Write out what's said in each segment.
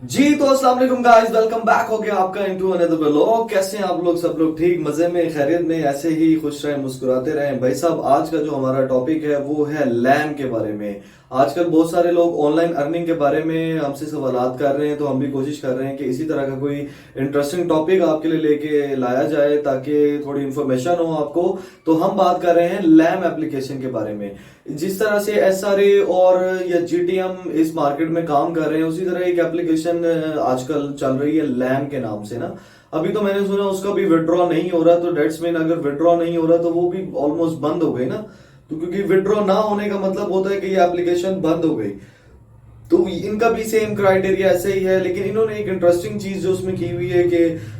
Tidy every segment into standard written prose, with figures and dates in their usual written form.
जी तो अस्सलाम वालेकुम गाइस, वेलकम बैक हो गया आपका इनटू अनदर व्लॉग। कैसे हैं आप लोग? सब लोग ठीक, मजे में, खैरियत में, ऐसे ही खुश रहें, मुस्कुराते रहें। भाई साहब, आज का जो हमारा टॉपिक है वो है लैम के बारे में। आजकल बहुत सारे लोग ऑनलाइन अर्निंग के बारे में हमसे सवालात कर रहे हैं, तो हम भी कोशिश कर रहे हैं कि इसी तरह का कोई इंटरेस्टिंग टॉपिक आपके लिए लेके लाया जाए ताकि थोड़ी इंफॉर्मेशन हो आपको। तो हम बात कर रहे हैं लैम एप्लीकेशन के बारे में। जिस तरह से एसआरए और या जीटीएम इस मार्केट में काम कर रहे हैं, उसी तरह एक एप्लीकेशन आजकल चल रही है लैम के नाम से ना। अभी तो मैंने सुना उसका भी विड्रॉ नहीं हो रहा, तो डेट्स मीन अगर विड्रॉ नहीं हो रहा तो वो भी ऑलमोस्ट बंद हो गई ना। तो क्योंकि विड्रॉ ना होने का मतलब होता है कि ये एप्लीकेशन बंद हो गई। तो इनका भी सेम क्राइटेरिया ऐसे ही है, लेकिन इन्होंने एक इंटरेस्टिंग चीज जो उसमें की हुई है कि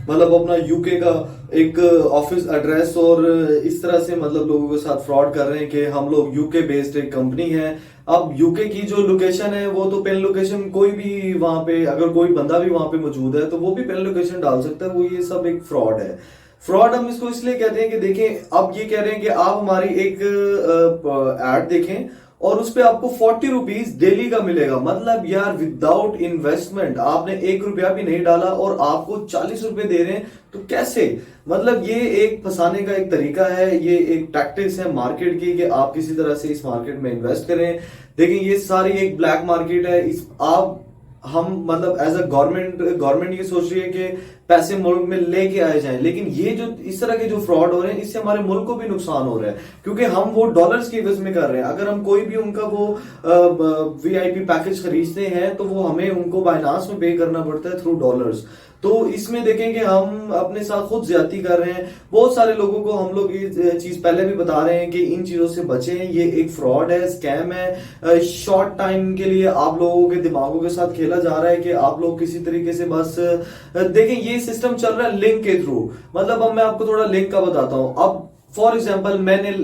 मतलब अपना यूके का एक ऑफिस एड्रेस और इस तरह से मतलब लोगों के साथ फ्रॉड कर रहे हैं कि हम लोग यूके बेस्ड एक कंपनी है। अब यूके की जो लोकेशन है वो तो पेन लोकेशन, कोई भी वहां पे अगर कोई बंदा भी वहां पे मौजूद है तो वो भी पेन लोकेशन डाल सकता है। वो ये सब एक फ्रॉड है। फ्रॉड हम इसको इसलिए कहते हैं कि देखें, अब ये कह रहे हैं कि आप हमारी एक एड देखें और उस पे आपको 40 रुपीज डेली का मिलेगा। मतलब यार, विदाउट इन्वेस्टमेंट आपने 1 रुपया भी नहीं डाला और आपको 40 रुपए दे रहे हैं, तो कैसे? मतलब ये एक फंसाने का एक तरीका है, ये एक टैक्टिक्स है मार्केट की कि आप किसी तरह से इस मार्केट में इन्वेस्ट करें। देखिए, ये सारी एक ब्लैक मार्केट है। इस आप हम मतलब एज अ गवर्नमेंट ये सोच रही है कि पैसे मुल्क में लेके आए जाएं, लेकिन ये जो इस तरह के जो फ्रॉड हो रहे हैं, इससे हमारे मुल्क को भी नुकसान हो रहा है, क्योंकि हम वो डॉलर्स की एवज में कर रहे हैं। अगर हम कोई भी उनका वो वीआईपी पैकेज खरीदते हैं तो वो हमें उनको बाइनांस में पे करना पड़ता है थ्रू डॉलर्स। तो इसमें देखेंगे हम अपने साथ खुद ज्यादती कर रहे हैं। बहुत सारे लोगों को हम लोग ये चीज पहले भी बता रहे हैं कि इन चीजों से बचें, ये एक फ्रॉड है, स्कैम है। शॉर्ट टाइम के लिए आप लोगों के दिमागों के साथ खेला जा रहा है कि आप लोग किसी तरीके से बस देखें, ये सिस्टम चल रहा है लिंक के थ्रू। मतलब अब मैं आपको थोड़ा लिंक का बताता हूं। अब फॉर एग्जाम्पल मैंने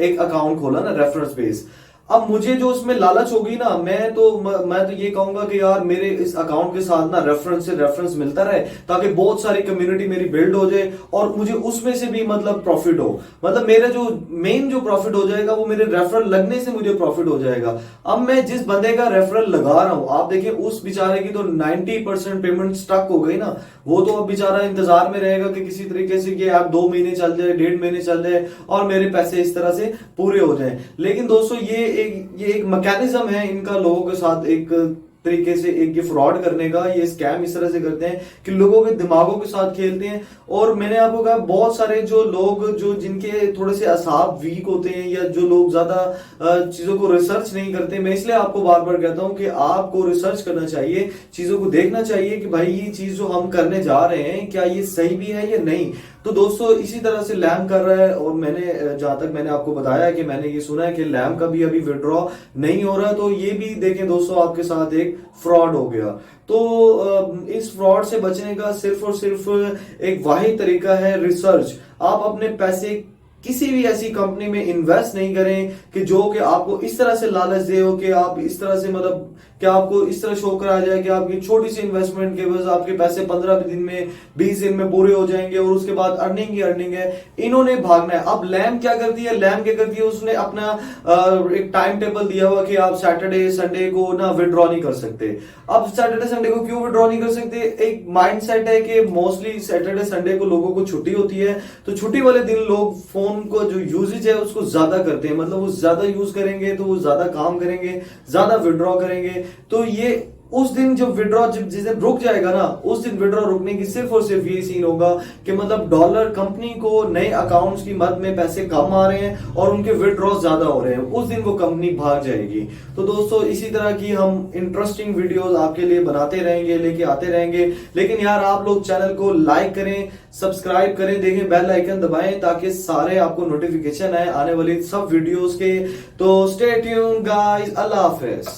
एक अकाउंट खोला ना रेफरेंस बेस। अब मुझे जो उसमें लालच होगी ना, मैं तो ये कहूंगा कि यार मेरे इस अकाउंट के साथ ना रेफरेंस से रेफरेंस मिलता रहे, ताकि बहुत सारी कम्युनिटी मेरी बिल्ड हो जाए और मुझे उसमें से भी मतलब प्रॉफिट हो। मतलब मेरा जो मेन जो प्रॉफिट हो जाएगा वो मेरे रेफरल लगने से मुझे प्रॉफिट हो जाएगा। अब मैं जिस बंदे का रेफरल लगा रहा हूं, आप देखिए उस बेचारे की तो 90% पेमेंट स्टक हो गई ना। वो तो अब बेचारा इंतजार में रहेगा कि किसी तरीके से कि यार 2 महीने चल जाए, 1.5 महीने चल जाए और मेरे पैसे इस तरह से पूरे हो जाएं। लेकिन दोस्तों, ये एक मैकेनिज्म है इनका लोगों के साथ एक तरीके से एक ये फ्रॉड करने का। ये स्कैम इस तरह से करते हैं कि लोगों के दिमागों के साथ खेलते हैं। और मैंने आपको कहा, बहुत सारे जो लोग जो जिनके थोड़े से असाब वीक होते हैं या जो लोग ज्यादा चीजों को रिसर्च नहीं करते, मैं इसलिए आपको बार बार कहता हूं कि आपको रिसर्च करना चाहिए, चीजों को देखना चाहिए कि भाई ये चीज जो हम करने जा रहे हैं क्या ये सही भी है या नहीं। तो दोस्तों, इसी तरह से लैम कर रहा है। और मैंने जहां तक मैंने आपको बताया कि मैंने ये सुना है कि लैम का भी अभी विड्रॉ नहीं हो रहा, तो ये भी देखें दोस्तों, आपके साथ एक फ्रॉड हो गया। तो इस फ्रॉड से बचने का सिर्फ और सिर्फ एक वाहिद तरीका है रिसर्च। आप अपने पैसे किसी भी ऐसी कंपनी में इन्वेस्ट नहीं करें कि जो कि आपको इस तरह से लालच दे हो कि आप इस तरह से मतलब कि आपको इस तरह शो कराया जाए कि आपकी छोटी सी इन्वेस्टमेंट के वजह आपके पैसे 15 दिन में, 20 दिन में पूरे हो जाएंगे और उसके बाद अर्निंग ही अर्निंग है। इन्होंने भागना है। अब लैम क्या करती है? लैम क्या करती है, उसने अपना एक टाइम टेबल दिया हुआ कि आप सैटरडे संडे को ना विड्रॉ नहीं कर सकते। अब सैटरडे संडे को क्यों विड्रॉ नहीं कर सकते? एक माइंडसेट है कि मोस्टली सैटरडे संडे को लोगों को छुट्टी होती है, तो छुट्टी वाले दिन लोग फोन को जो यूजेज है उसको ज्यादा करते हैं। मतलब वो ज्यादा यूज करेंगे तो वो ज्यादा काम करेंगे, ज्यादा विड्रॉ करेंगे। तो ये उस दिन जब विड्रॉ जिस दिन रुक जाएगा ना, उस दिन विड्रॉ रुकने की सिर्फ और सिर्फ ये सीन होगा कि मतलब डॉलर कंपनी को नए अकाउंट्स की मद में पैसे कम आ रहे हैं और उनके विड्रॉ ज्यादा हो रहे हैं, उस दिन वो कंपनी भाग जाएगी। तो दोस्तों, इसी तरह की हम इंटरेस्टिंग वीडियोस आपके लिए बनाते रहेंगे, लेके आते रहेंगे। लेकिन यार, आप लोग चैनल को लाइक करें, सब्सक्राइब करें, देखें बेल आइकन दबाएं ताकि सारे आपको नोटिफिकेशन आए आने वाली सब वीडियोस के। तो स्टे ट्यून्ड गाइस, अल्लाह हाफिज।